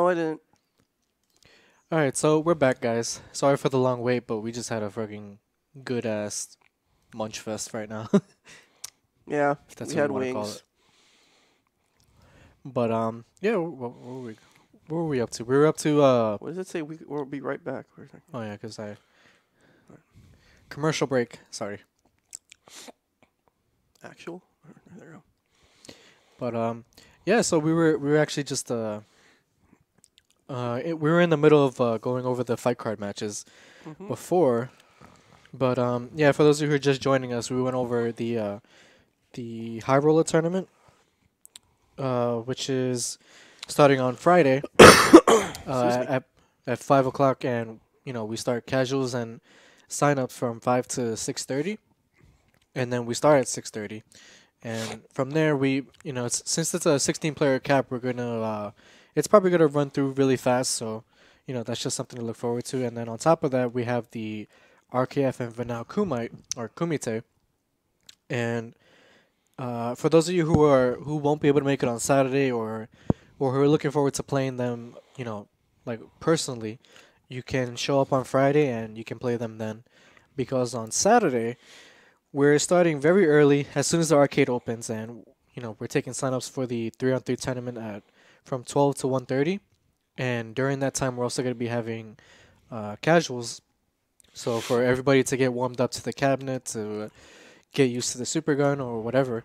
No, I didn't. Alright, so we're back, guys. Sorry for the long wait, but we just had a fucking good ass munch fest right now, Yeah, if that's we what you had want to call it. wings. But yeah, what were we up to? We were up to What does it say? We'll be right back. Where's that? oh yeah, cause I commercial break. Sorry, Actual? There we go. but yeah. So we were actually just we were in the middle of going over the fight card matches Mm-hmm. before, but yeah. For those of you who are just joining us, we went over the high roller tournament, which is starting on Friday Excuse me. at 5 o'clock, and we start casuals and sign up from 5 to 6:30, and then we start at 6:30, and from there since it's a 16-player cap, we're gonna it's probably gonna run through really fast, so that's just something to look forward to. And then on top of that, we have the RKF and Vanal Kumite or Kumite, and for those of you who won't be able to make it on Saturday or who are looking forward to playing them, like personally, you can show up on Friday and you can play them then, because on Saturday we're starting very early as soon as the arcade opens, and we're taking signups for the 3-on-3 tournament at from 12 to 1:30, and during that time we're also going to be having casuals, so for everybody to get warmed up to the cabinet, to get used to the super gun or whatever.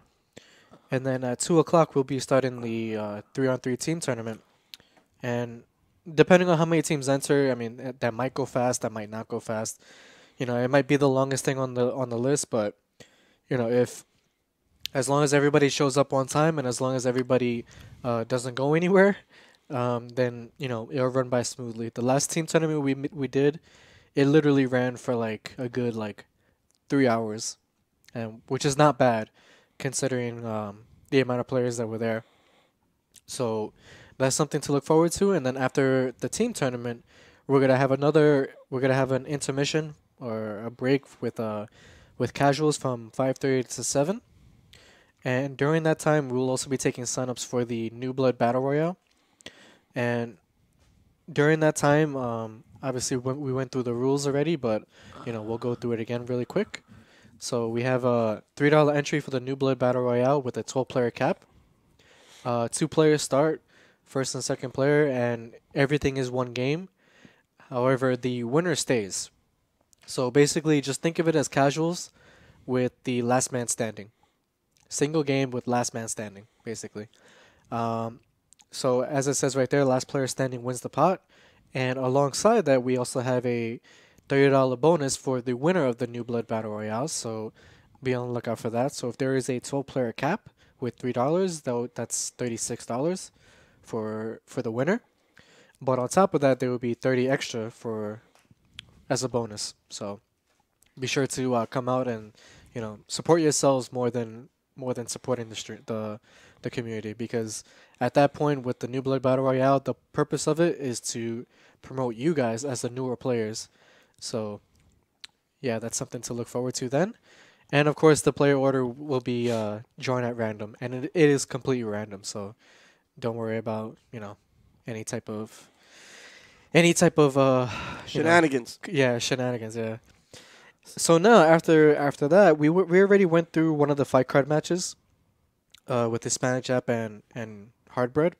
And then at 2 o'clock, we'll be starting the 3-on-3 team tournament. And depending on how many teams enter, I mean, that might go fast, that might not go fast. It might be the longest thing on the list, but, if as long as everybody shows up on time and as long as everybody doesn't go anywhere, then, it'll run by smoothly. The last team tournament we did, it literally ran for like a good 3 hours, and which is not bad considering the amount of players that were there. So that's something to look forward to. And then after the team tournament, we're gonna have an intermission or a break with casuals from 5:30 to 7. And during that time, we will also be taking signups for the New Blood Battle Royale. And during that time, obviously we went through the rules already, but we'll go through it again really quick. So we have a $3 entry for the New Blood Battle Royale with a 12-player cap. 2 players start, first and second player, and everything is one game. However, the winner stays. So basically, just think of it as casuals with the last man standing. Single game with last man standing, basically. So as it says right there, last player standing wins the pot. And alongside that, we also have a $30 bonus for the winner of the New Blood Battle Royale, so be on the lookout for that. So if there is a 12-player cap with $3, that's $36 for the winner. But on top of that, there will be 30 extra as a bonus. So be sure to come out and support yourselves more than supporting the community, because at that point with the New Blood Battle Royale, the purpose of it is to promote you guys as the newer players. So, yeah, that's something to look forward to then. And of course, the player order will be drawn at random, and it is completely random. So, don't worry about any type of Shenanigans. shenanigans. Yeah. So now after that, we already went through one of the fight card matches, with Hispanic Jap and Hardbread,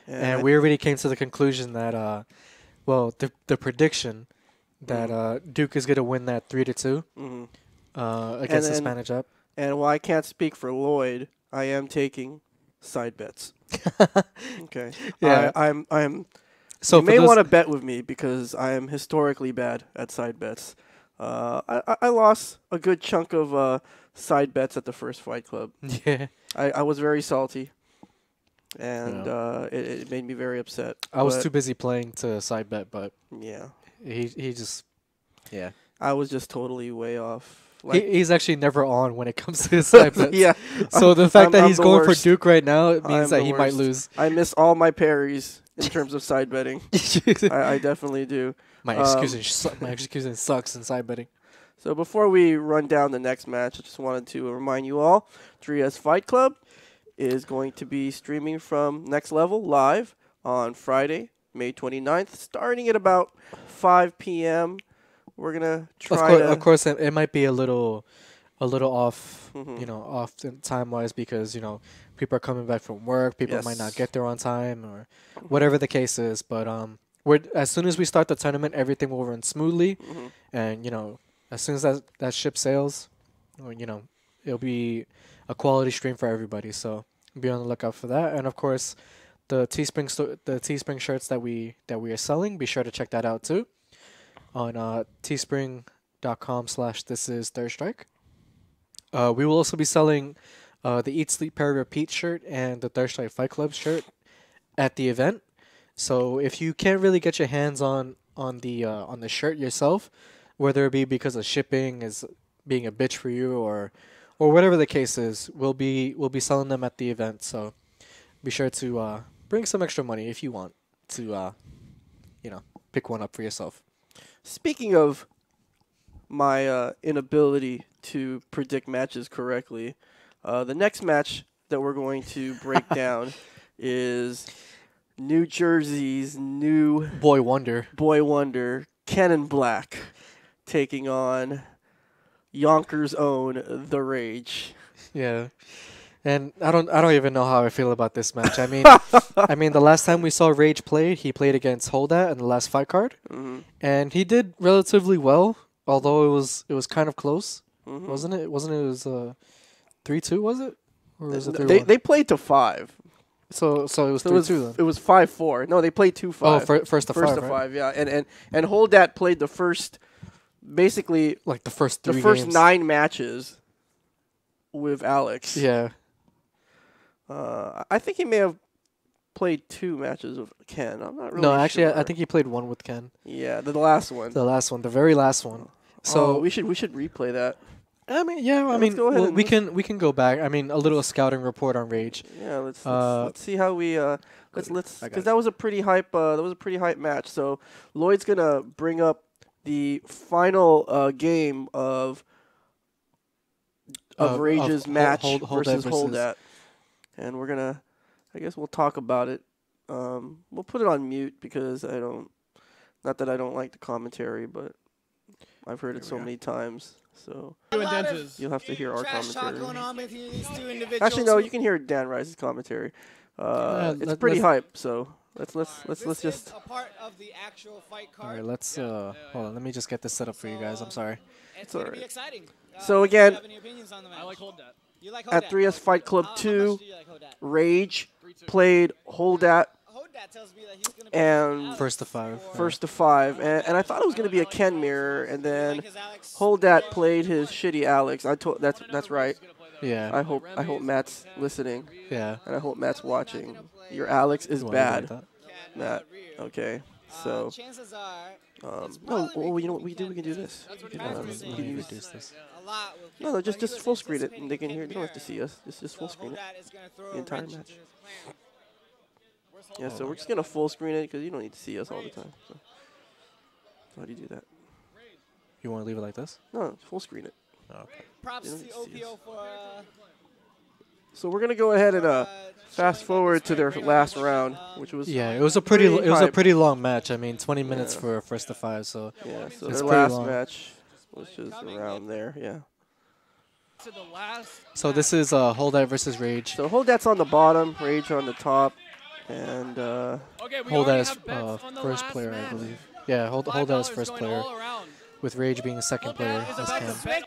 and we already came to the conclusion that the prediction that Duke is gonna win that 3-2 against Hispanic Jap. And while I can't speak for Lloyd, I am taking side bets. Okay. Yeah. I'm. So you may want to bet with me because I am historically bad at side bets. I lost a good chunk of side bets at the first Fight Club. Yeah. I was very salty, and it made me very upset. I was too busy playing to side bet, but yeah, he just I was just totally way off. He's actually never on when it comes to his side bets. Yeah. So the fact that he's going worst. for Duke right now, it means that he might worst. lose. I miss all my parries in terms of side betting. I definitely do. My execution sucks in side betting. So before we run down the next match, I just wanted to remind you all, 3S Fight Club is going to be streaming from Next Level live on Friday, May 29th, starting at about 5 p.m. We're gonna try Of course, it might be a little off, Mhm. off time wise because people are coming back from work. People might not Yes. get there on time or whatever the case is. But we're as soon as we start the tournament, everything will run smoothly, Mhm. and as soon as that ship sails, or, it'll be a quality stream for everybody. So be on the lookout for that. And of course, the Teespring shirts that we are selling. Be sure to check that out too on teespring.com/this is Third Strike. We will also be selling the Eat Sleep Pair Repeat shirt and the Third Strike Fight Club shirt at the event. So if you can't really get your hands on the shirt yourself, whether it be because of shipping is being a bitch for you or whatever the case is, we'll be selling them at the event. So be sure to bring some extra money if you want to pick one up for yourself. Speaking of my inability to predict matches correctly, the next match that we're going to break down is New Jersey's new Boy wonder. boy wonder, Ken Black, taking on Yonkers' own The Rage. Yeah. And I don't even know how I feel about this match. I mean the last time we saw Rage play, he played against Holdat in the last fight card, and he did relatively well, although it was kind of close, wasn't it? It was 3-2, was it? Or was it 3-1? They played to 5. So it was So 3-2 then. it was 5-4. No, they played 2-5. Oh, first to First 5, to right? 5, yeah. And Holdat played the first, basically Like the first the 3 first games. 9 matches with Alex. Yeah. I think he may have played 2 matches with Ken. I'm not really No, actually, sure. I think he played 1 with Ken. Yeah, the last one. The last one, the very last one. So we should replay that. I mean, yeah, I Let's mean, go ahead and we can go back. I mean, a little scouting report on Rage. Yeah, let's see how we let's I got because that was a pretty hype match. So Lloyd's gonna bring up the final game of Rage's match versus Holdat, and we're gonna, I guess we'll talk about it. We'll put it on mute because not that I don't like the commentary, but I've heard it so many times. So you'll have to hear our commentary. Actually, no, you can hear Dan Rice's commentary. It's pretty hype. So let's just. A part of the actual fight card. All right, let's hold on. Let me just get this set up for you guys. I'm sorry. It's going to be exciting. So again, do you have any opinions on the match? I like Holdat. You like at Holdat? 3S Fight Club How 2, much do you like Holdat? Rage played Holdat Holdat tells me that he's going to be and First to 5. first to 5, and I thought it was going to be a Ken mirror, and then Holdat played his shitty Alex. That's right. Yeah. I hope Matt's listening, Yeah. and I hope Matt's watching. Your Alex is You wanna do bad, like that? Matt. Okay, so chances are no. Well, you know what we do? We can do this. We can, Let we me can use. reduce this. a lot will No, just full screen it, and they can hear. They don't have to see us. Just full screen it. Holdat is going to throw The a entire wrench match. into his plan. Yeah, so we're just gonna full screen it because you don't need to see us all the time. So how do you do that? You want to leave it like this? No, full screen it. Oh, okay. Props They to don't see OPO for So we're gonna go ahead and fast forward to their last round, which was Yeah, it was a pretty hype. pretty long match. I mean, 20 minutes Yeah. for a first to 5. So Yeah, so It's their pretty last long. match was just around there. Yeah. To the last. so this is Holdat versus Rage. So Holdat's on the bottom, Rage on the top, and Okay, we Holdat already is have bets on the first last player, match. I believe. Yeah, Holdat is $5 first going player, all around. with Rage being second player. Holdat is As about Cam. to bet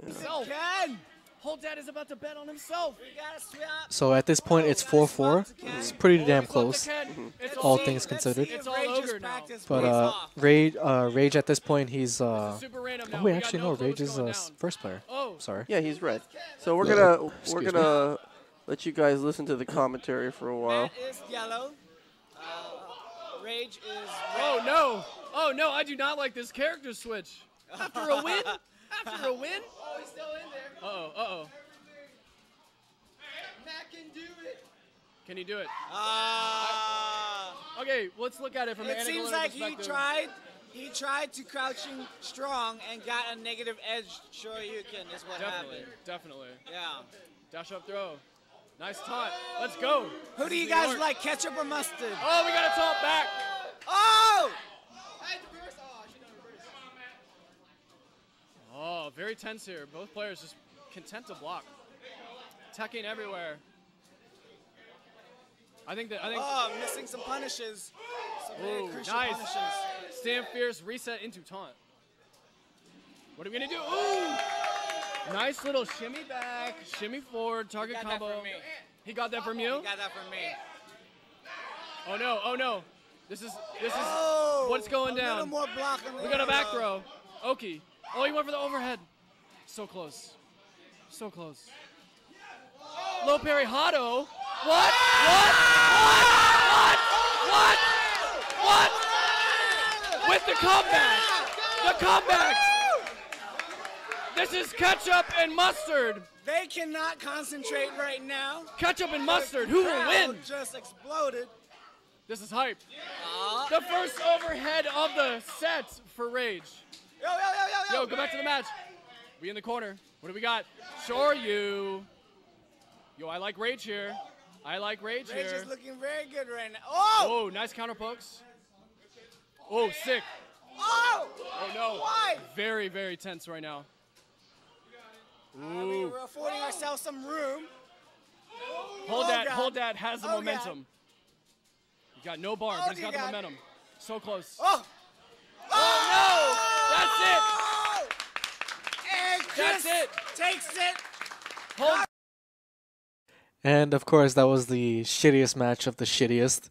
on himself. Ken. Holdat is about to bet on himself. We got to swap. So at this point, it's 4-4. It's pretty damn Flip close. the Ken. It's All over. things considered. It's all over now. But Rage at this point, he's Super random now. oh We wait, got actually no no, clue Rage what's is going down. first player. Oh, Sorry. yeah, he's red. So we're Excuse me. gonna let you guys listen to the commentary for a while. Matt is yellow. Rage is oh red. no. Oh no, I do not like this character switch. After a win? After a win? Oh, he's still in there. Uh-oh, uh-oh. Matt can do it. Can he do it? Ah. Okay, let's look at it from an It seems angle like perspective. he tried to crouching strong and got a negative edge. Shoryuken is what Definitely, happened. definitely. Yeah. Dash up throw. Nice taunt. Let's go. Who do you This is guys the art. like, ketchup or mustard? Oh, we got a taunt back. very tense here. Both players just content to block. Attacking everywhere. I think. Oh, missing some punishes. Some very crucial punishes. Stand fierce, reset into taunt. What are we gonna do? Ooh! Nice little shimmy back, shimmy forward, target combo. That from me. He got that from you? He got that from me. Oh no, oh no. This is what's going down. A little more blocking. We got a back throw. Oki. Oh, he went for the overhead. So close. So close. Low parry Hado. What? What? With the comeback. The comeback. This is ketchup and mustard. They cannot concentrate right now. Ketchup and mustard. Who will win? Just exploded. This is hype. The first overhead of the set for Rage. Yo, go back to the match. We in the corner. What do we got? Shoryu. Yo, I like Rage here. Rage is looking very good right now. Oh! Nice counter pokes. Oh, sick. Oh! Oh, no. Why? Very, very tense right now. We're affording ourselves some room. Hold that. Has the momentum. You got no bar, but he's got the momentum. So close. Oh! Oh, no! And Chris takes it. Hold. And of course, that was the shittiest match of the shittiest.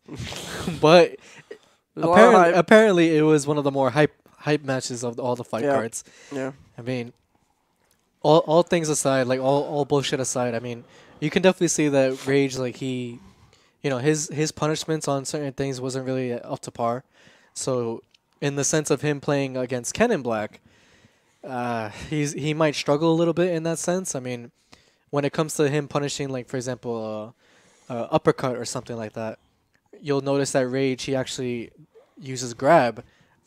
But apparently, it was one of the more hype matches of all the fight cards. Yeah. I mean, all things aside, like all bullshit aside, I mean, you can definitely see that Rage, like he, his punishments on certain things wasn't really up to par. So, in the sense of him playing against Ken in Black, he might struggle a little bit in that sense. I mean, when it comes to him punishing, like for example, uppercut or something like that, you'll notice that Rage, he actually uses grab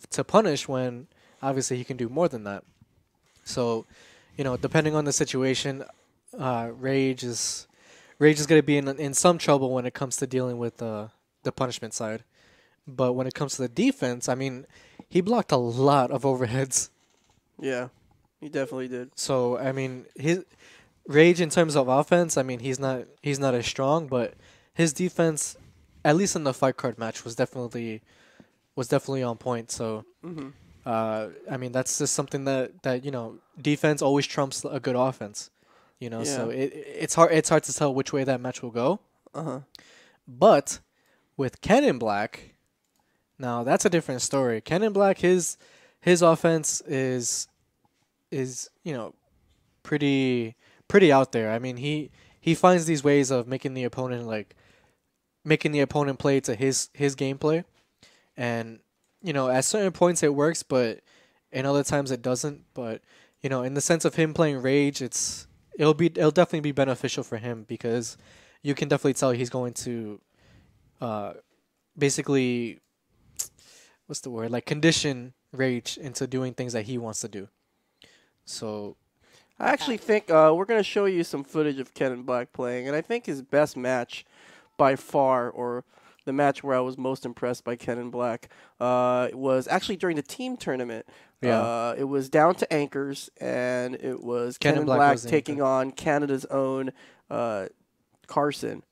to punish when obviously he can do more than that. So, depending on the situation, Rage is going to be in some trouble when it comes to dealing with the punishment side. But when it comes to the defense, I mean, he blocked a lot of overheads. Yeah, he definitely did. So, I mean, his Rage in terms of offense, I mean, he's not as strong, but his defense, at least in the fight card match, was definitely on point. So, I mean, that's just something that defense always trumps a good offense. So it's hard to tell which way that match will go. But with Ken in Black, now that's a different story. Ken in Black, his offense is pretty out there. I mean, he finds these ways of making the opponent play to his gameplay, and at certain points it works, but in other times it doesn't. But in the sense of him playing Rage, it'll definitely be beneficial for him, because you can definitely tell he's going to basically, what's the word, like condition Rage into doing things that he wants to do. So I actually think we're going to show you some footage of Ken in Black playing, and I think his best match by far, or the match where I was most impressed by Ken in Black, was actually during the team tournament. Yeah. It was down to anchors, and it was Ken in in Black Black was taking on Canada's own Carson.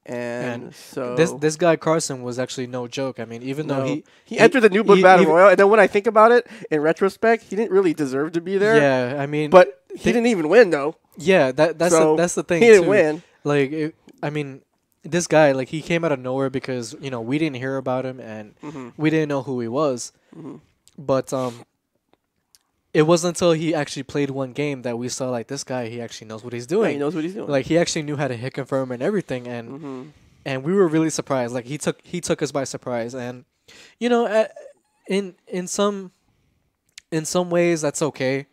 And so this guy Carson was actually no joke. I mean, even though he entered the New Blood Battle Royal, and then when I think about it, in retrospect, he didn't really deserve to be there. Yeah, I mean, but he didn't even win though. Yeah, that's the thing. He didn't win. Like, I mean, this guy, like, he came out of nowhere because we didn't hear about him, and we didn't know who he was. But it wasn't until he actually played one game that we saw, like, this guy, he actually knows what he's doing. Yeah, he knows what he's doing. Like, he actually knew how to hit confirm and everything, and we were really surprised. Like, he took us by surprise, and in some ways that's okay.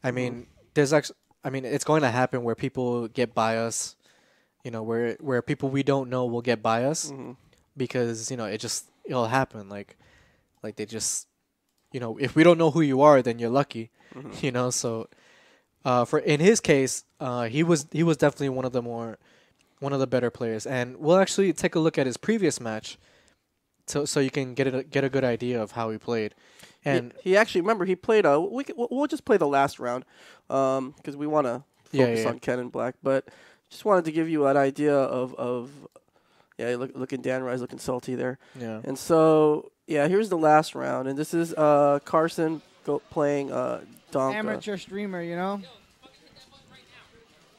I mean, it's going to happen where people get biased. Where people we don't know will get biased because it'll happen. Like they just. If we don't know who you are, then you're lucky, So, for in his case, he was definitely one of the better players, and we'll actually take a look at his previous match so you can get a good idea of how he played. And he actually, remember, he played we'll just play the last round because we want to focus on Ken and Black, but just wanted to give you an idea of looking Dan Rise looking salty there. Yeah. And so here's the last round, and this is Carson playing Donka. Amateur streamer, you know.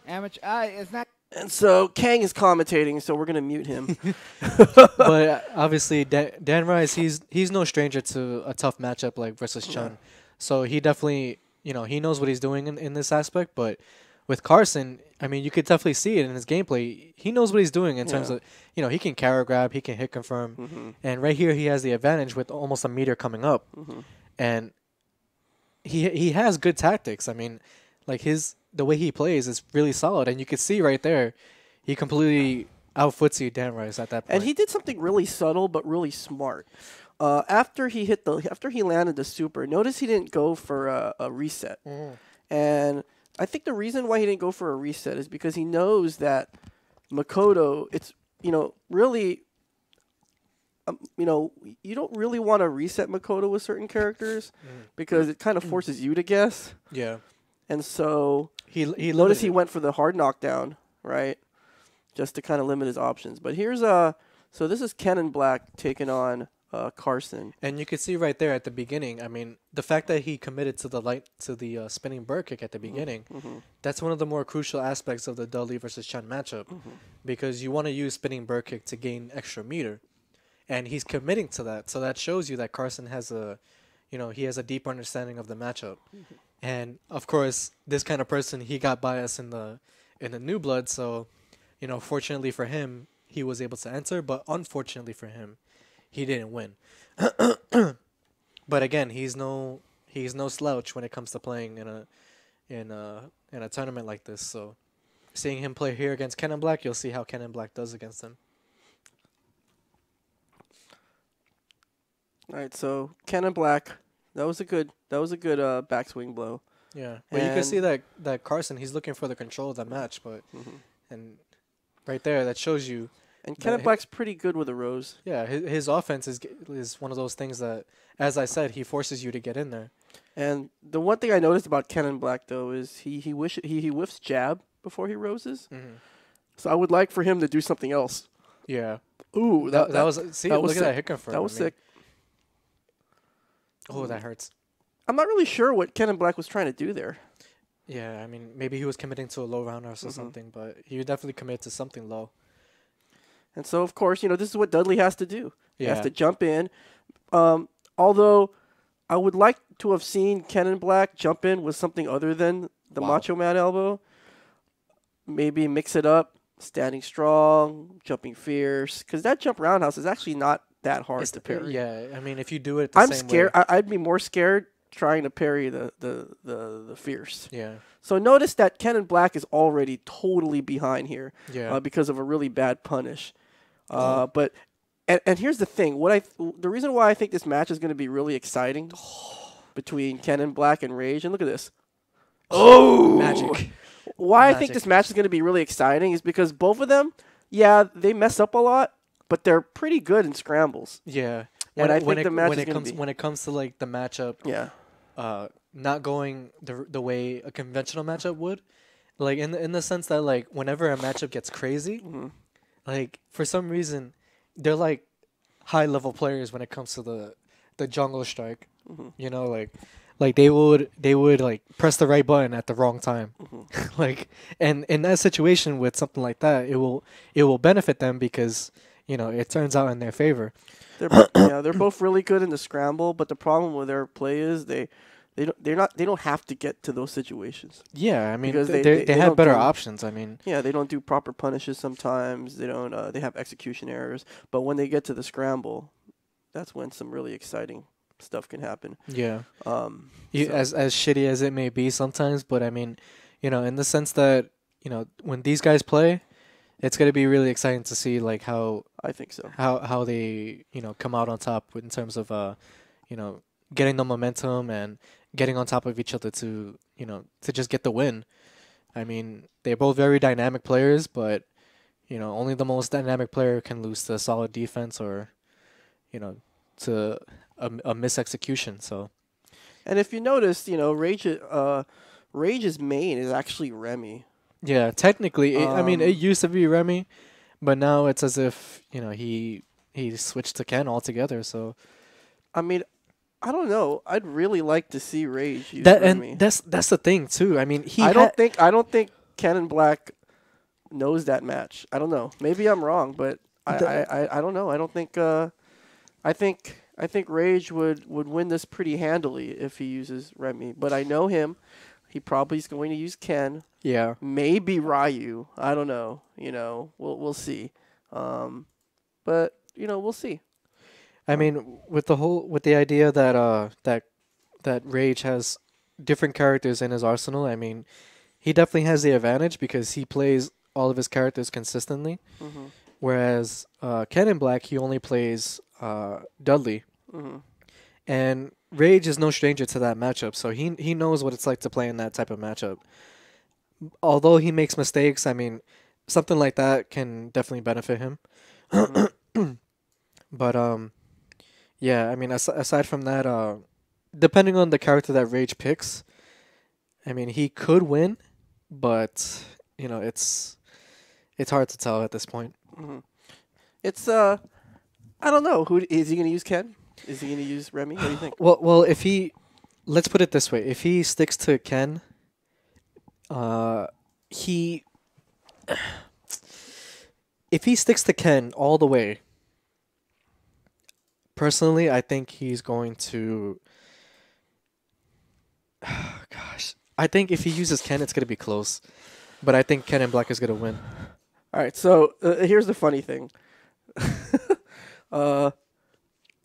Amateur. It's not. And so Kang is commentating, so we're gonna mute him. But obviously, Dan Rise, he's no stranger to a tough matchup like versus Chun. So he definitely, he knows what he's doing in this aspect. But with Carson, I mean, you could definitely see it in his gameplay. He knows what he's doing in terms of, he can carry grab, he can hit confirm, and right here he has the advantage with almost a meter coming up, and he has good tactics. I mean, like the way he plays is really solid, and you could see right there, he completely outfootsied Dan Rice at that point. And he did something really subtle but really smart. After he landed the super, notice he didn't go for a reset. And I think the reason why he didn't go for a reset is because he knows that Makoto, it's really. You don't really want to reset Makoto with certain characters because it kind of forces you to guess. Yeah. And so he noticed he went for the hard knockdown, right? Just to kind of limit his options. But here's so this is Ken and Black taking on Carson. And you could see right there at the beginning, I mean, the fact that he committed to the spinning bird kick at the beginning, that's one of the more crucial aspects of the Dudley versus Chun matchup, because you want to use spinning bird kick to gain extra meter. And he's committing to that, so that shows you that Carson has he has a deep understanding of the matchup. And of course, this kind of person, he got bias in the new blood. So, fortunately for him, he was able to enter. But unfortunately for him, he didn't win. But again, he's no slouch when it comes to playing in a tournament like this. So, seeing him play here against Ken and Black, you'll see how Ken and Black does against him. All right, so Ken and Black, that was a good backswing blow. Yeah, but you can see that Carson, he's looking for the control of the match, but and right there that shows you. And Ken and Black's pretty good with a rose. Yeah, his offense is one of those things that, as I said, he forces you to get in there. And the one thing I noticed about Ken and Black though is he whiffs jab before he roses. So I would like for him to do something else. Yeah. Ooh, that was look at that hit confirm. That was sick. Oh, that hurts. I'm not really sure what Ken and Black was trying to do there. Yeah, I mean, maybe he was committing to a low roundhouse or something, but he would definitely commit to something low. And so, of course, this is what Dudley has to do. He Yeah. has to jump in. Although I would like to have seen Ken and Black jump in with something other than the Macho Man elbow. Maybe mix it up, standing strong, jumping fierce. Because that jump roundhouse is actually not that hard to parry. Yeah, I mean, if you do it the I'm same scared. way. I'd be more scared trying to parry the fierce. Yeah. So notice that Ken and Black is already totally behind here. Yeah. Because of a really bad punish. But here's the thing. The reason why I think this match is going to be really exciting between Ken and Black and Rage, and look at this. Oh, magic. Why I think this match is going to be really exciting is because both of them, they mess up a lot, but they're pretty good in scrambles. Yeah. And I think the match is going to be when it comes to like the matchup, not going the way a conventional matchup would, like in the sense that like whenever a matchup gets crazy, like for some reason they're like high level players when it comes to the jungle strike. Like they would like press the right button at the wrong time. Like, and in that situation with something like that, it will benefit them because it turns out in their favor. They're both really good in the scramble, but the problem with their play is they don't have to get to those situations. Yeah, I mean because they have better options. I mean, they don't do proper punishes sometimes. They don't. They have execution errors. But when they get to the scramble, that's when some really exciting stuff can happen. Yeah. As shitty as it may be sometimes, but I mean, in the sense that when these guys play, it's going to be really exciting to see like how I think so. How they come out on top in terms of getting the momentum and getting on top of each other to just get the win. I mean, they're both very dynamic players, but only the most dynamic player can lose to solid defense or to a misexecution. So, and if you notice, Rage's main is actually Remy. yeah, technically, I mean, it used to be Remy, but now it's as if he switched to Ken altogether. So, I mean, I don't know. I'd really like to see Rage use that Remy. and that's the thing too. I mean, I don't think Ken and Black knows that match. I don't know. Maybe I'm wrong, but I don't know. I don't think. I think Rage would win this pretty handily if he uses Remy. But I know him. He probably is going to use Ken. Yeah. Maybe Ryu. I don't know. We'll see. But we'll see. I mean, with the idea that that Rage has different characters in his arsenal, I mean, he definitely has the advantage because he plays all of his characters consistently. Mm-hmm. Whereas Ken in Black, he only plays Dudley. Mm-hmm. And Rage is no stranger to that matchup, so he knows what it's like to play in that type of matchup. Although he makes mistakes, I mean, something like that can definitely benefit him. Mm-hmm. But yeah, I mean, aside from that, depending on the character that Rage picks, I mean, he could win, but it's hard to tell at this point. Mm-hmm. It's I don't know. Who is he going to use? Ken? Is he going to use Remy? What do you think? Well, let's put it this way: if he sticks to Ken, if he sticks to Ken all the way, personally, I think he's going to. Gosh, I think if he uses Ken, it's going to be close, but I think Ken and Black is going to win. All right, so here's the funny thing.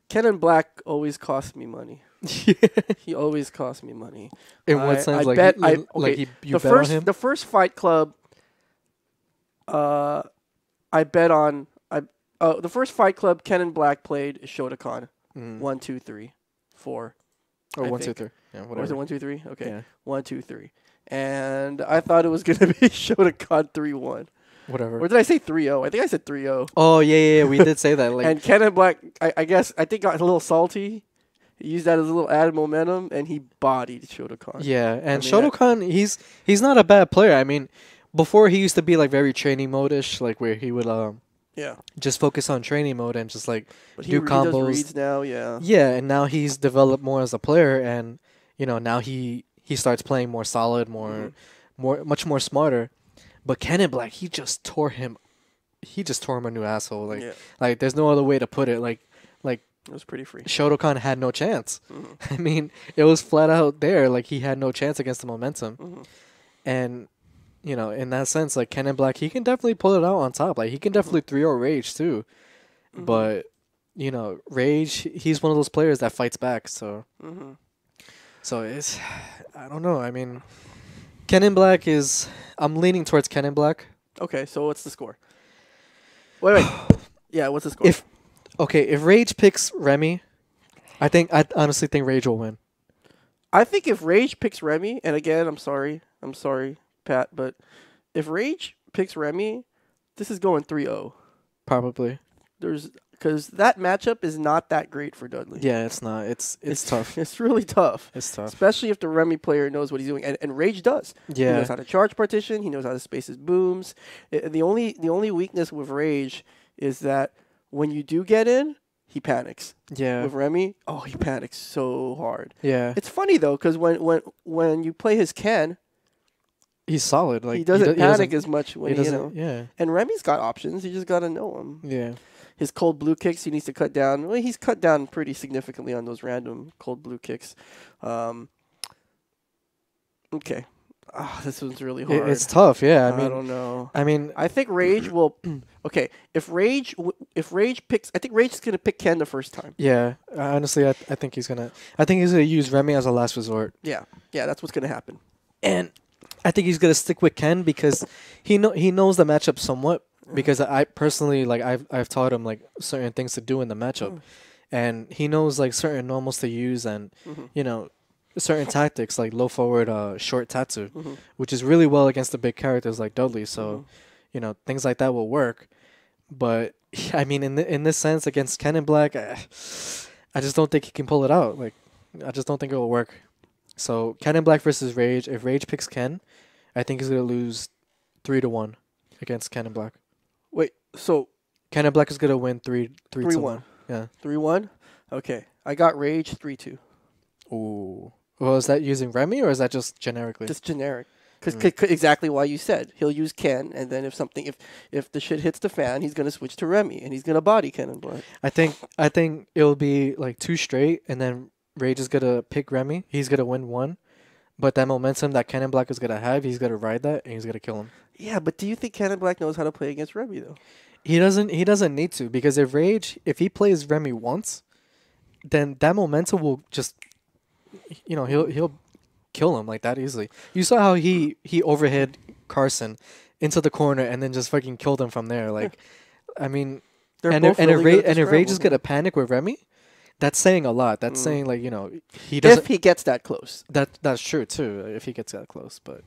Ken and Black always cost me money. He always cost me money. In what sense? You bet on him? The first Fight Club, I bet on. The first Fight Club Ken and Black played is Shotokan. 1, 2, 3, 4. Or 1, 2, 3. Yeah, whatever. Or was it 1, 2, 3? Okay. Yeah. 1, 2, 3. And I thought it was gonna be Shotokan 3-1. Whatever. Or did I say 3-0? I think I said 3-0. Oh yeah, we did say that. Like, and Ken and Black, I think got a little salty. He used that as a little added momentum, and he bodied Shotokan. Yeah, and Shotokan, he's not a bad player. I mean, before he used to be like very training mode-ish, like where he would just focus on training mode and just like do combos. He does reads now, yeah. Yeah, and now he's developed more as a player, and now he starts playing more solid, much more smarter. But Ken and Black, he just tore him a new asshole. Like there's no other way to put it. Like it was pretty free. Shotokan had no chance. Mm-hmm. I mean, it was flat out there. Like he had no chance against the momentum. Mm-hmm. And in that sense, like Ken and Black, he can definitely pull it out on top. Like he can definitely 3-0 Rage too. Mm-hmm. But Rage, he's one of those players that fights back. So so it's, I don't know. I mean, Ken and Black I'm leaning towards Ken and Black. Okay, so what's the score? Wait. Yeah, what's the score? If Rage picks Remy, I honestly think Rage will win. I think if Rage picks Remy, and again, I'm sorry, Pat, but if Rage picks Remy, this is going 3-0. Probably. Because that matchup is not that great for Dudley. Yeah, it's not. It's tough. It's really tough. It's tough. Especially if the Remy player knows what he's doing. And Rage does. Yeah. He knows how to charge partition. He knows how to space his booms. The only weakness with Rage is that when you do get in, he panics. Yeah. With Remy, he panics so hard. Yeah. It's funny, though, because when you play his Ken, he's solid. Like he doesn't panic as much when Yeah. And Remy's got options. You just got to know him. Yeah. His cold blue kicks, he needs to cut down. Well, he's cut down pretty significantly on those random cold blue kicks. Okay. This one's really hard. It's tough, yeah. I don't know. I mean, I think Rage will. Okay, if Rage picks, I think Rage is gonna pick Ken the first time. Yeah, honestly, I think he's gonna use Remy as a last resort. Yeah, that's what's gonna happen. And I think he's gonna stick with Ken because he knows the matchup somewhat. Because I personally, like, I've taught him like certain things to do in the matchup, and he knows like certain normals to use and certain tactics like low forward, short tatsu, which is really well against the big characters like Dudley. So things like that will work. But I mean, in this sense, against Ken and Black, I just don't think he can pull it out. Like, I just don't think it will work. So Ken and Black versus Rage. If Rage picks Ken, I think he's gonna lose 3-1 against Ken and Black. Wait, so Ken and Black is gonna win 3-1. Yeah, 3-1. Okay, I got Rage 3-2. Ooh. Well, is that using Remy or is that just generically? Just generic. Because exactly why you said he'll use Ken, and then if the shit hits the fan, he's gonna switch to Remy, and he's gonna body Ken and Black. I think it'll be like 2 straight, and then Rage is gonna pick Remy. He's gonna win 1, but that momentum that Ken and Black is gonna have, he's gonna ride that, and he's gonna kill him. Yeah, but do you think Ken and Black knows how to play against Remy though? He doesn't need to, because if he plays Remy once, then that momentum will just, he'll kill him like that easily. You saw how he overhead Carson into the corner and then just fucking killed him from there. Like, I mean, if Rage is gonna panic with Remy, that's saying a lot. That's saying like he doesn't. If he gets that close, that's true too. If he gets that close, but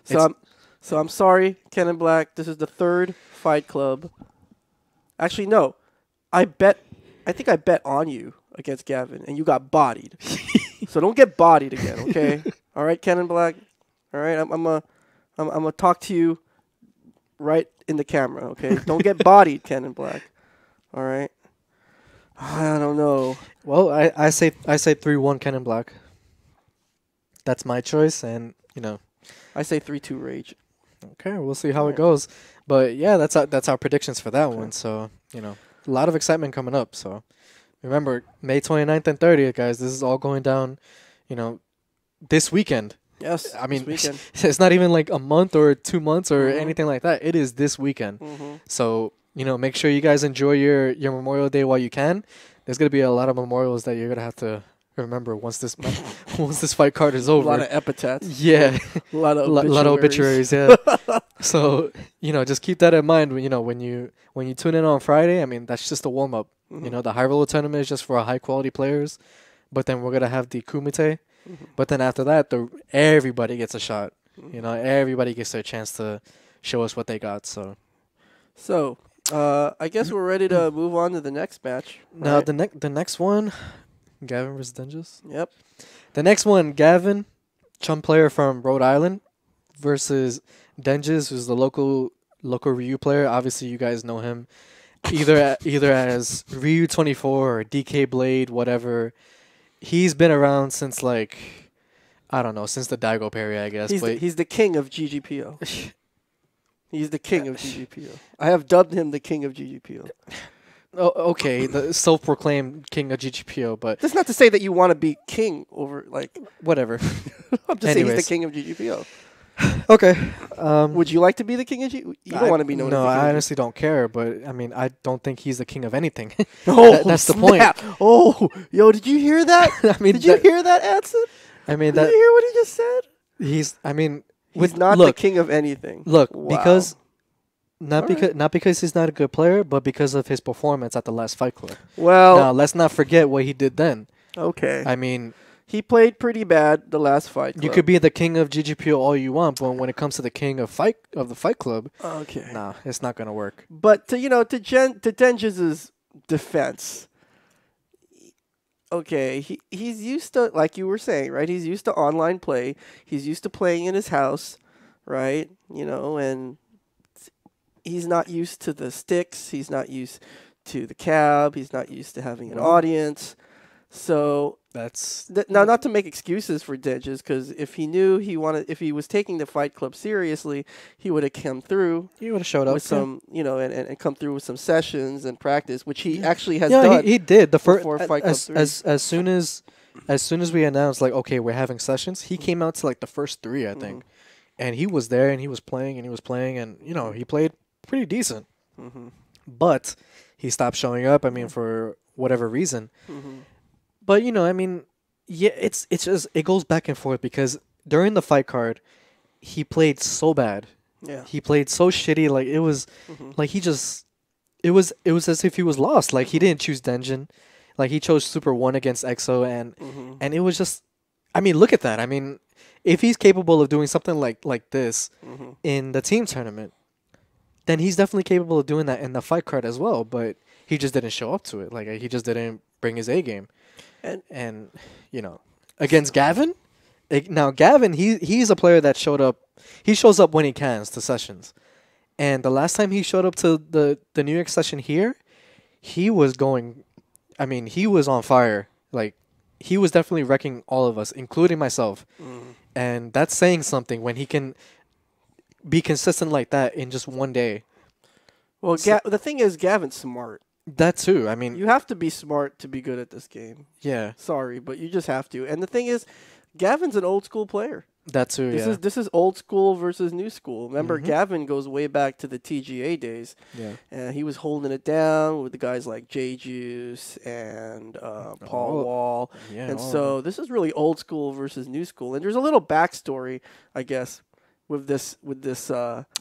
So I'm sorry, Ken and Black. This is the 3rd Fight Club. Actually, no. I think I bet on you against Gavin, and you got bodied. So don't get bodied again, okay? All right, Ken and Black. All right, I'm gonna talk to you right in the camera, okay? Don't get bodied, Ken and Black. All right. I don't know. Well, I say 3-1 Ken and Black. That's my choice, and I say 3-2 Rage. Okay, we'll see how it goes. But yeah, that's our predictions for that one. So, a lot of excitement coming up. So remember, May 29th and 30th, guys, this is all going down, this weekend. Yes. I mean, weekend. It's not even like a month or 2 months or anything like that. It is this weekend. So, make sure you guys enjoy your Memorial Day while you can. There's going to be a lot of memorials that you're going to have to remember once this fight card is over. A lot of epithets. Yeah. A lot of obituaries, yeah. So, just keep that in mind when you tune in on Friday. I mean, that's just a warm up. The high roller tournament is just for high quality players, but then we're going to have the kumite. But then after that, everybody gets a shot. Everybody gets their chance to show us what they got. So I guess we're ready to move on to the next match. Now, right? the next one, Gavin versus Denges. Yep. The next one, Gavin, chum player from Rhode Island, versus Denges, who's the local Ryu player. Obviously, you guys know him either as Ryu24 or DK Blade, whatever. He's been around since since the Daigo parry, I guess. He's the king of GGPO. He's the king of GGPO. I have dubbed him the king of GGPO. Oh, okay, the self-proclaimed king of GGPO, but that's not to say that you want to be king over whatever. I'm just saying he's the king of GGPO. Okay. Would you like to be the king of GGPO? You don't want to be known as the king. No, I honestly don't care, but I mean, I don't think he's the king of anything. That's the point. Oh, yo, did you hear that? Did you hear that, Edson? Did you hear what he just said? He's not the king of anything. Look, wow. because not because he's not a good player, but because of his performance at the last Fight Club. Well, now let's not forget what he did then. Okay. I mean, he played pretty bad the last Fight Club. You could be the king of GGPO all you want, but when it comes to the king of the Fight Club, okay, nah, it's not gonna work. But to Denges' defense, okay, he's used to, like you were saying, right? He's used to online play. He's used to playing in his house, right? And he's not used to the sticks. He's not used to the cab. He's not used to having an audience. So that's now, not to make excuses for Denges, because if he was taking the Fight Club seriously, he would have come through. He would have showed up with some, and come through with some sessions and practice, which he actually has done. He did the first Fight Club 3. As soon as we announced okay, we're having sessions, he came out to the first 3, I think, and he was there and he was playing and he played pretty decent, but he stopped showing up. I mean, for whatever reason. But it's just, it goes back and forth, because during the fight card, he played so bad. Yeah. He played so shitty. Like, it was it was as if he was lost. Like, he didn't choose Denjin. Like, he chose Super 1 against EXO, and it was just, I mean, look at that. I mean, if he's capable of doing something like this in the team tournament, then he's definitely capable of doing that in the fight card as well. But he just didn't show up to it. Like he just didn't bring his A game. And you know, against Gavin, now Gavin, he's a player that showed up. He shows up when he can to sessions. And the last time he showed up to the New York session here, he was going. I mean, he was on fire. Like he was definitely wrecking all of us, including myself. And that's saying something when he can be consistent like that in just one day. Well, the thing is, Gavin's smart. That too. I mean, you have to be smart to be good at this game. Yeah. Sorry, but you just have to. And the thing is, Gavin's an old school player. That too. This is old school versus new school. Remember, Gavin goes way back to the TGA days. Yeah. And he was holding it down with the guys like J Juice and Paul Wall. Yeah. And so this is really old school versus new school. And there's a little backstory, I guess, with this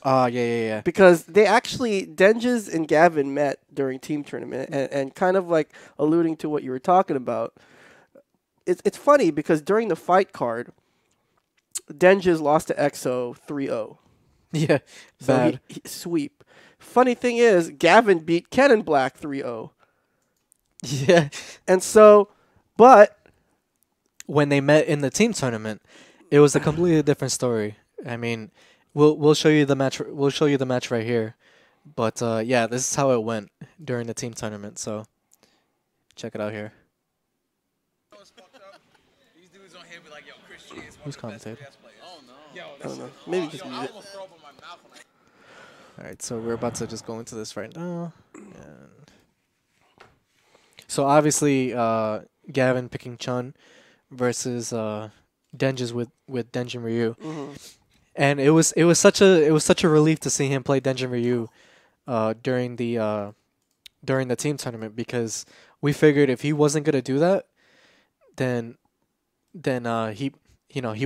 yeah. Because they actually, Denges and Gavin met during team tournament, and kind of like alluding to what you were talking about. It's funny because during the fight card, Denges lost to EXO 3-0. Yeah, so bad. He sweep. Funny thing is, Gavin beat Ken Black 3-0. Yeah. And so, but when they met in the team tournament, it was a completely different story. I mean, we'll show you the match. We'll show you the match right here. But yeah, this is how it went during the team tournament. So check it out here. Who's commentating? I don't know. Maybe just mute it. All right, so we're about to just go into this right now. And so obviously, Gavin picking Chun versus Denges with Denjin Ryu. And it was such a relief to see him play Denjin Ryu during the team tournament, because we figured if he wasn't gonna do that, then he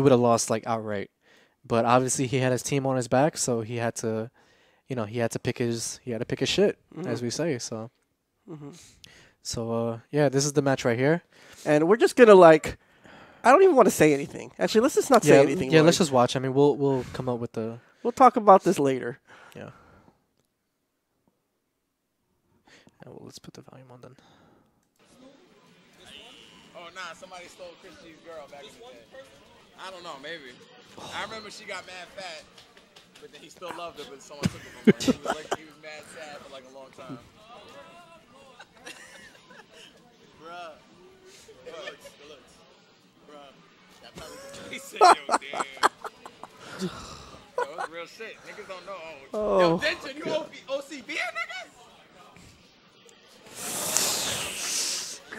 would have lost like outright. But obviously he had his team on his back, so he had to pick his shit, as we say. So yeah, this is the match right here, and we're just gonna I don't even want to say anything. Actually, let's just not say anything. Yeah, let's just watch. I mean, we'll come up with the. We'll talk about this later. Yeah. Well, let's put the volume on then. Oh nah, somebody stole Christy's girl back in the day. I don't know, maybe. I remember she got mad fat, but then he still loved her, but someone took it from her. He was mad sad for like a long time. Bruh. It looks. He said, yo, damn. Yo, it's real shit. Niggas don't know. Oh. Yo, Denton, you OCB, niggas?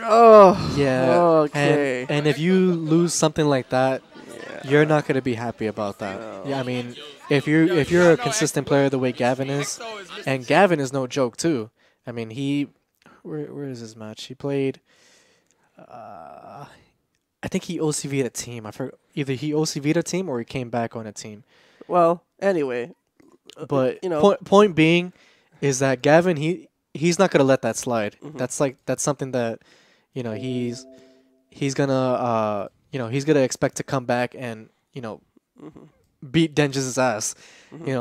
Oh. Yeah. Okay. And if you lose something like that, you're not gonna be happy about that. No. Yeah, I mean, if you're a consistent player the way Gavin is, and Gavin is no joke too. I mean, where is his match? He played. I think he OCV'd a team. I forgot. Either he OCV'd a team or he came back on a team. Well, anyway, but point being is that Gavin he's not gonna let that slide. That's something that he's gonna he's gonna expect to come back and beat Denges' ass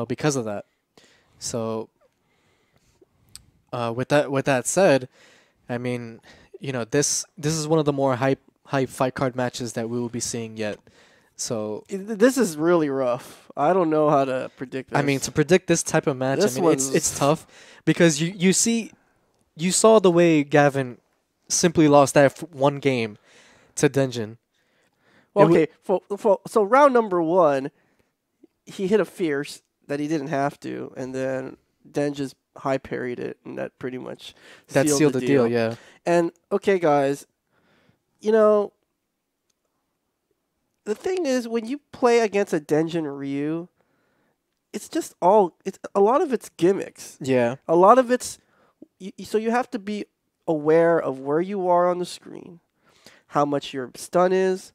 because of that. So with that said, I mean this is one of the more hype fight card matches that we will be seeing yet. So this is really rough. I don't know how to predict this. I mean, to predict this type of match, it's tough because you saw the way Gavin simply lost that one game to Denjin. Well, okay, so round number 1, he hit a fierce that he didn't have to, and then Denjin high parried it, and that pretty much sealed the deal. Yeah. And okay, guys. The thing is, when you play against a Denjin Ryu, it's a lot of it's gimmicks. Yeah. A lot of it's, so you have to be aware of where you are on the screen, how much your stun is,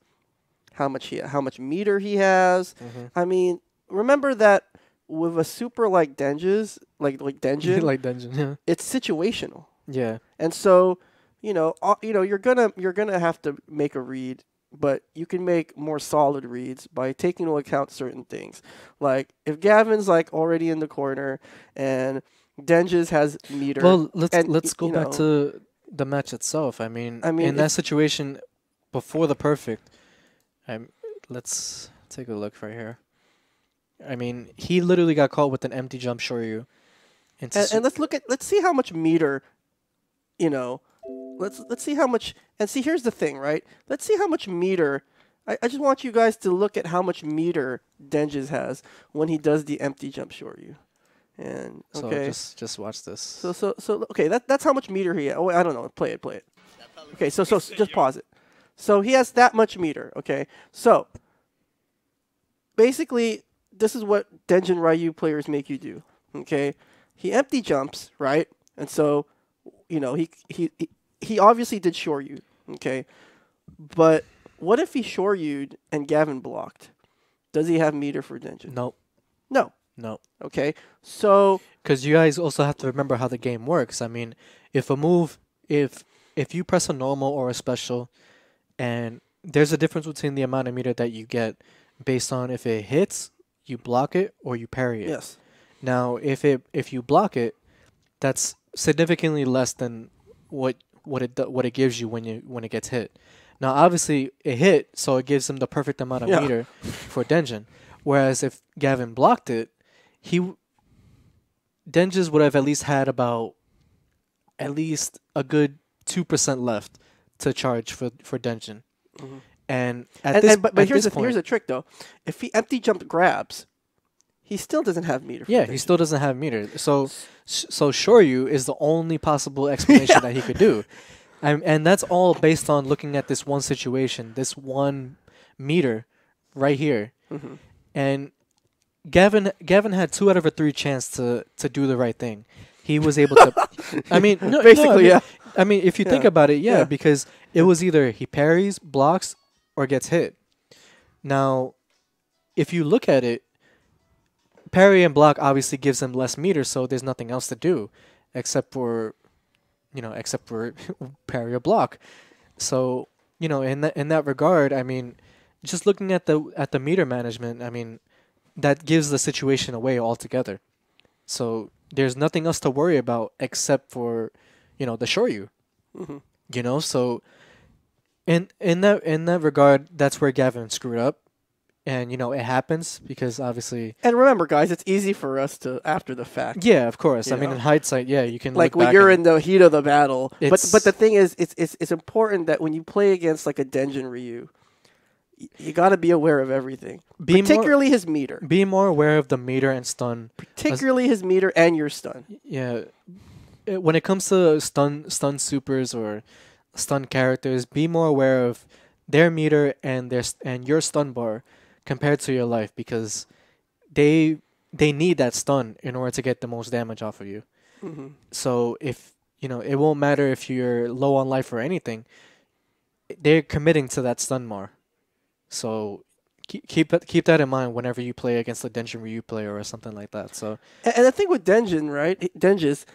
how much meter he has. I mean, remember that with a super like Denjin, like Denjin, yeah. It's situational. Yeah. And so, you're gonna have to make a read, but you can make more solid reads by taking into account certain things. Like if Gavin's like already in the corner and Denji's has meter. Well, let's go back to the match itself. I mean in that situation before the perfect, let's take a look right here. I mean, he literally got caught with an empty jump shoryu. And let's see how much meter, let's see how much, and see, here's the thing, right? Let's see how much meter. I just want you guys to look at how much meter Denji's has when he does the empty jump shoryu. And okay, so just watch this. So okay, that's how much meter he has. Oh, I don't know. Play it. Okay, so just pause it. So he has that much meter. Okay, so basically this is what Denjin Ryu players make you do. Okay, he empty jumps, right? And so he obviously did shoryu. Okay, but what if he shoryu'd and Gavin blocked? Does he have meter for Denjin? Nope. No. No. Okay, so because you guys also have to remember how the game works. I mean, if you press a normal or a special, and there's a difference between the amount of meter that you get based on if it hits, you block it, or you parry it. Yes. Now, if you block it, that's significantly less than what it gives you when it gets hit. Now, obviously, it hit, so it gives him the perfect amount of meter for Denjin. Whereas if Gavin blocked it, Denji's would have at least had a good 2% left to charge for Denjin. Mm-hmm. And here's the trick though. If he empty jump grabs, he still doesn't have meter. He still doesn't have meter. So Shoryu is the only possible explanation that he could do. And that's all based on looking at this one situation, this one meter right here. Mm-hmm. And Gavin had 2 out of 3 chance to do the right thing. He was able to. I mean, yeah. I mean, if you think about it, because it was either he parries, blocks, or gets hit. Now, if you look at it, parry and block obviously gives him less meter, so there's nothing else to do except for parry or block. So in that regard, I mean, just looking at the meter management, I mean, that gives the situation away altogether. So there's nothing else to worry about except for, the shoryu. Mm-hmm. So in that regard, that's where Gavin screwed up. And, it happens because obviously... And remember, guys, it's easy for us to, after the fact... Yeah, of course. I mean, in hindsight, you can like when you're in the heat of the battle. But the thing is, it's important that when you play against, like, a Denjin Ryu, you got to be aware of everything. Particularly his meter. Be more aware of the meter and stun. Particularly his meter and your stun. Yeah. When it comes to stun supers or stun characters, be more aware of their meter and your stun bar compared to your life, because they need that stun in order to get the most damage off of you. Mm-hmm. So if it won't matter if you're low on life or anything, they're committing to that stun bar. So keep that in mind whenever you play against a Denjin Ryu player or something like that. So and the thing with Denjin, right? Denjis,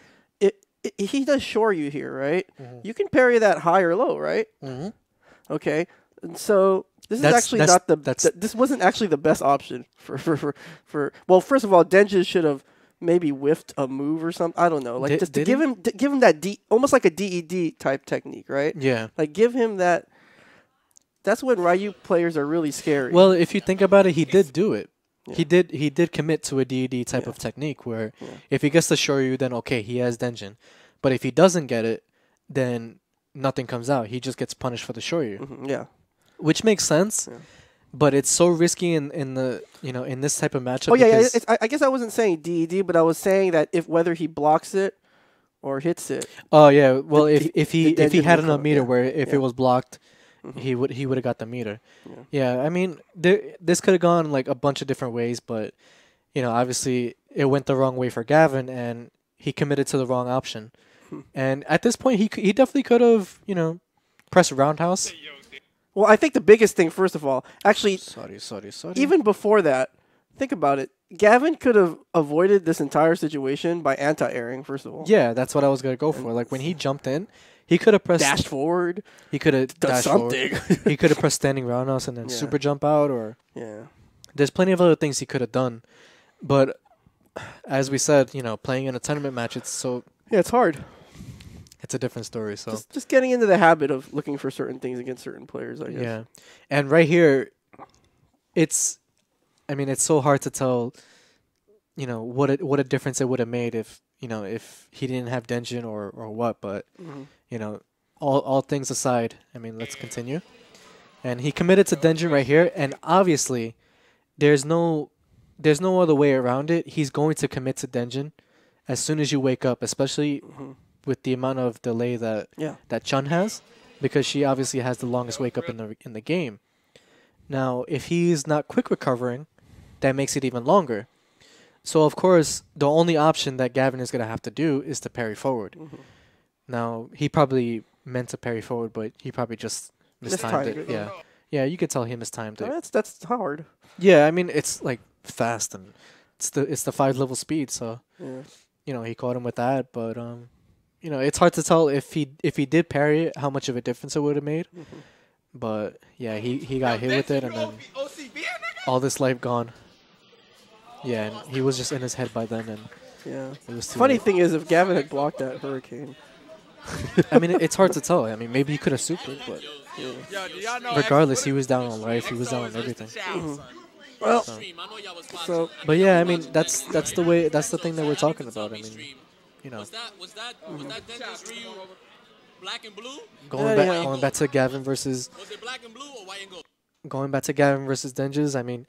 he does shoryu here, right? Mm-hmm. You can parry that high or low, right? Mm-hmm. Okay, and so this wasn't actually the best option for. Well, first of all, Denjin should have maybe whiffed a move or something. I don't know, like to give him that almost like a DED type technique, right? Yeah, like give him that. That's when Ryu players are really scary. Well, if you think about it, he did do it. Yeah. He did commit to a DED type of technique where if he gets the Shoryu, then okay, he has Denjin. But if he doesn't get it, then nothing comes out. He just gets punished for the Shoryu. Mm-hmm. Yeah. Which makes sense. Yeah. But it's so risky in the in this type of matchup. Oh yeah. I guess I wasn't saying DED, but I was saying that whether he blocks it or hits it. Oh yeah. Well, if he had enough meter where if it was blocked, mm-hmm. he would have got the meter. Yeah. I mean, this could have gone like a bunch of different ways, but obviously it went the wrong way for Gavin, and he committed to the wrong option. And at this point, he definitely could have pressed roundhouse. Well, I think the biggest thing, first of all, actually, sorry. even before that, think about it. Gavin could have avoided this entire situation by anti-airing, first of all. Yeah, that's what I was going to go for. Like, when he jumped in, he could have pressed... Dashed forward. He could have dashed something. He could have pressed standing roundhouse and then super jump out, or... Yeah. There's plenty of other things he could have done. But, as we said, you know, playing in a tournament match, it's so... Yeah, it's hard. It's a different story, so... Just getting into the habit of looking for certain things against certain players, I guess. Yeah. And right here, it's... I mean, it's so hard to tell, you know, what a difference it would have made if, you know, if he didn't have Denjin or what. But, you know, all things aside, I mean, let's continue. And he committed to Denjin right here. And obviously, there's no other way around it. He's going to commit to Denjin as soon as you wake up, especially with the amount of delay that Chun has, because she obviously has the longest wake up in the game. Now, if he's not quick recovering, that makes it even longer. So, of course, the only option that Gavin is going to have to do is to parry forward. Now, he probably meant to parry forward, but he probably just mistimed it. Yeah. Yeah, you could tell he mistimed it. That's hard. Yeah, I mean, it's like fast, and it's the 5-level speed, so you know, he caught him with that, but you know, it's hard to tell if he did parry it, how much of a difference it would have made. But yeah, he got hit with it, and then all this life gone. Yeah, and he was just in his head by then, and it was too Funny late. thing is, if Gavin had blocked that hurricane, I mean, it's hard to tell. I mean, maybe he could have supered, but regardless, he was down on life. He was down on everything. Well, but yeah, I mean, that's the way. That's the thing that we're talking about. I mean, you know, Was that Denja's Ryu black and blue? going back to Gavin versus. Was it black and blue or white and gold? Going back to Gavin versus Denja's, I mean,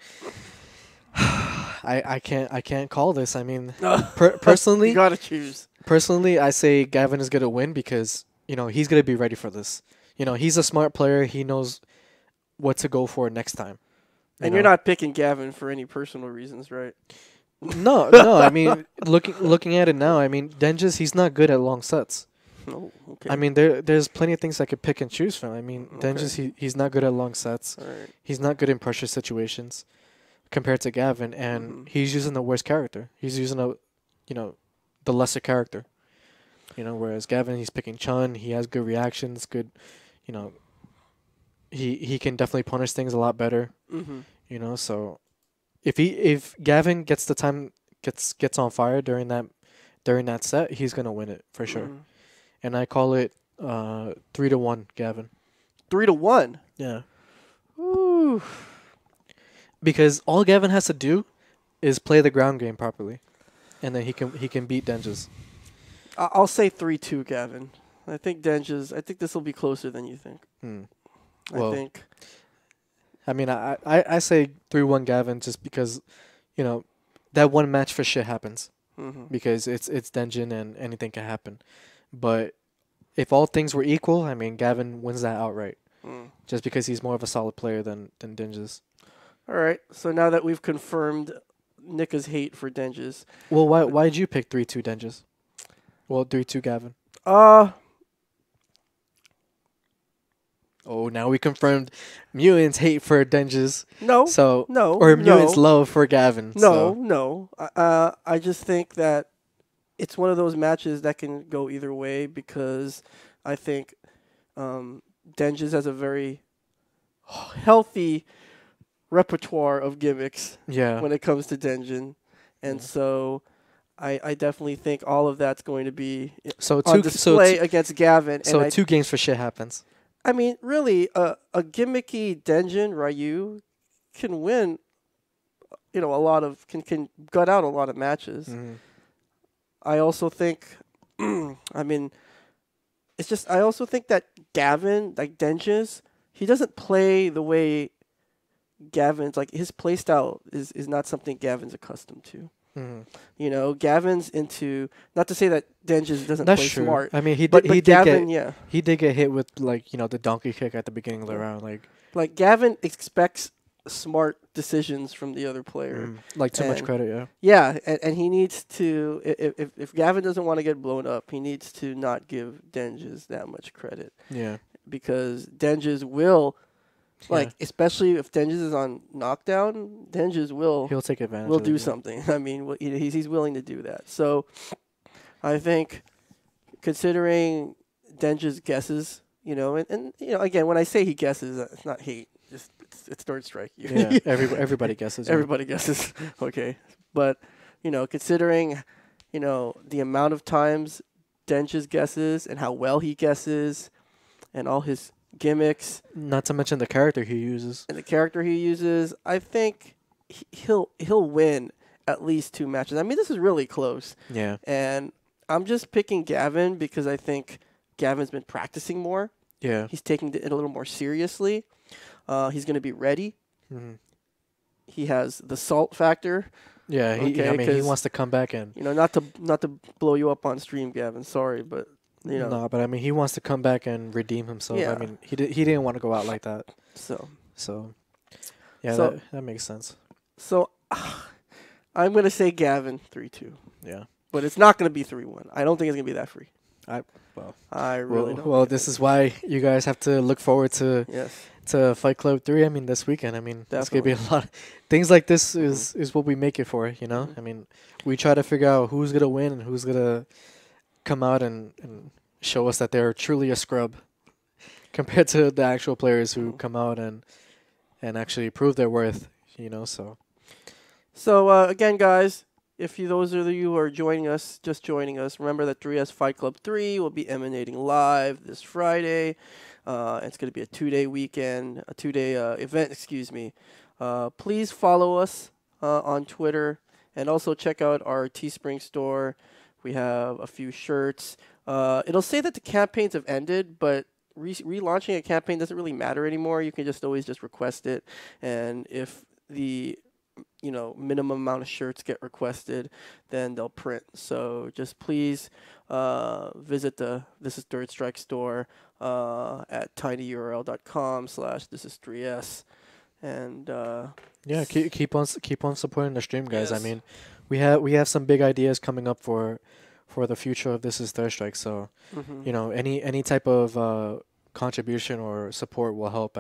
I can't call this. I mean, personally, you gotta choose. Personally, I say Gavin is gonna win because, you know, he's gonna be ready for this. You know, he's a smart player. He knows what to go for next time. And you're not picking Gavin for any personal reasons, right? No. I mean, looking at it now, I mean, Denja's, he's not good at long sets. Oh, okay. I mean, there's plenty of things I could pick and choose from. I mean, Denja's, he's not good at long sets. Right. He's not good in pressure situations compared to Gavin, and he's using the worst character. He's using the lesser character. You know, whereas Gavin, he's picking Chun. He has good reactions, good, you know, he can definitely punish things a lot better. You know, so if Gavin gets the time gets on fire during that set, he's gonna win it for sure. And I call it 3-1 Gavin. 3-1. Yeah. Ooh. Because all Gavin has to do is play the ground game properly, and then he can beat Denja's. I'll say 3-2 Gavin. I think this will be closer than you think. Well, I think. I mean, I say 3-1 Gavin just because, you know, that one match for shit happens. Because it's Denjin and anything can happen. But if all things were equal, I mean, Gavin wins that outright. Just because he's more of a solid player than Denja's. All right. So now that we've confirmed Nica's hate for Denja's. Well, why did you pick 3-2 Denja's? Well, 3-2 Gavin. Oh, now we confirmed Mutant's hate for Denja's. No. Or Mutant's love for Gavin. No. I just think that it's one of those matches that can go either way because I think Denja's has a very healthy repertoire of gimmicks when it comes to Denjin. And so I definitely think all of that's going to be on display against Gavin. So and 2 games for shit happens. I mean, really, a gimmicky Denjin Ryu can win, you know, can gut out a lot of matches. I also think, I mean, it's just, I also think that Gavin, like Denja's, he doesn't play the way Gavin's, like his play style is not something Gavin's accustomed to. You know, Gavin's into, not to say that Denja's doesn't play smart. I mean, he did get hit with, like, you know, the donkey kick at the beginning of the round. Like Gavin expects smart decisions from the other player. Like too much credit, Yeah, and he needs to, if Gavin doesn't want to get blown up, he needs to not give Denja's that much credit. Yeah. Because Denja's will Like, especially if Denjis is on knockdown, he'll take advantage. Will do something. I mean, he's willing to do that. So, I think, considering Denji's guesses, and again, when I say he guesses, it's not hate. Just it's third strike. Yeah, everybody guesses. Everybody guesses. Okay, but considering the amount of times Denji's guesses and how well he guesses, and all his gimmicks. Not to mention the character he uses. I think he'll win at least 2 matches. I mean, this is really close. Yeah. And I'm just picking Gavin because I think Gavin's been practicing more. Yeah. He's taking it a little more seriously. He's going to be ready. Mm-hmm. He has the salt factor. Yeah, he wants to come back and not to blow you up on stream, Gavin. Sorry, but No, but I mean, he wants to come back and redeem himself. Yeah. I mean, he didn't want to go out like that. So yeah, that makes sense. So I'm gonna say Gavin 3-2. Yeah, but it's not gonna be 3-1. I don't think it's gonna be that free. I really don't. Well, this is why you guys have to look forward to Fight Club 3. I mean, this weekend. I mean, it's gonna be a lot. Things like this is what we make it for. I mean, we try to figure out who's gonna win and who's gonna come out and show us that they're truly a scrub compared to the actual players who come out and actually prove their worth. So again, guys. If those of you who are joining us, remember that 3S Fight Club 3 will be emanating live this Friday. It's going to be a 2-day weekend, a 2-day event, excuse me. Please follow us on Twitter and also check out our Teespring store. We have a few shirts. It'll say that the campaigns have ended, but relaunching a campaign doesn't really matter anymore. You can always request it. And if the minimum amount of shirts get requested, then they'll print. So just please visit the This Is Third Strike store at tinyurl.com/thisis3s, and keep on supporting the stream, guys. Yes. I mean, we have some big ideas coming up for the future of This Is Third Strike. So any type of contribution or support will help.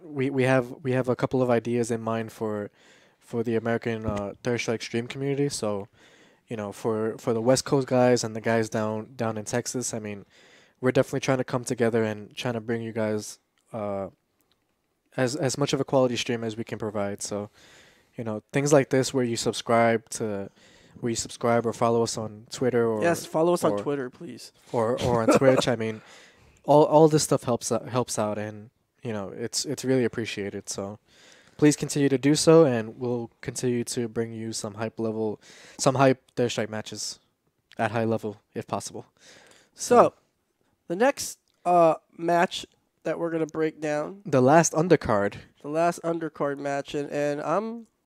We have a couple of ideas in mind for the American Third Strike stream community. So, for the West Coast guys and the guys down in Texas, I mean, we're definitely trying to come together and trying to bring you guys as much of a quality stream as we can provide. So, things like this where you subscribe or follow us on Twitter or follow us on Twitter, please, or on Twitch. I mean. All this stuff helps out, and it's really appreciated. So please continue to do so, and we'll continue to bring you some hype Third Strike matches at high level if possible. So the next match that we're gonna break down, the last undercard match, and I'm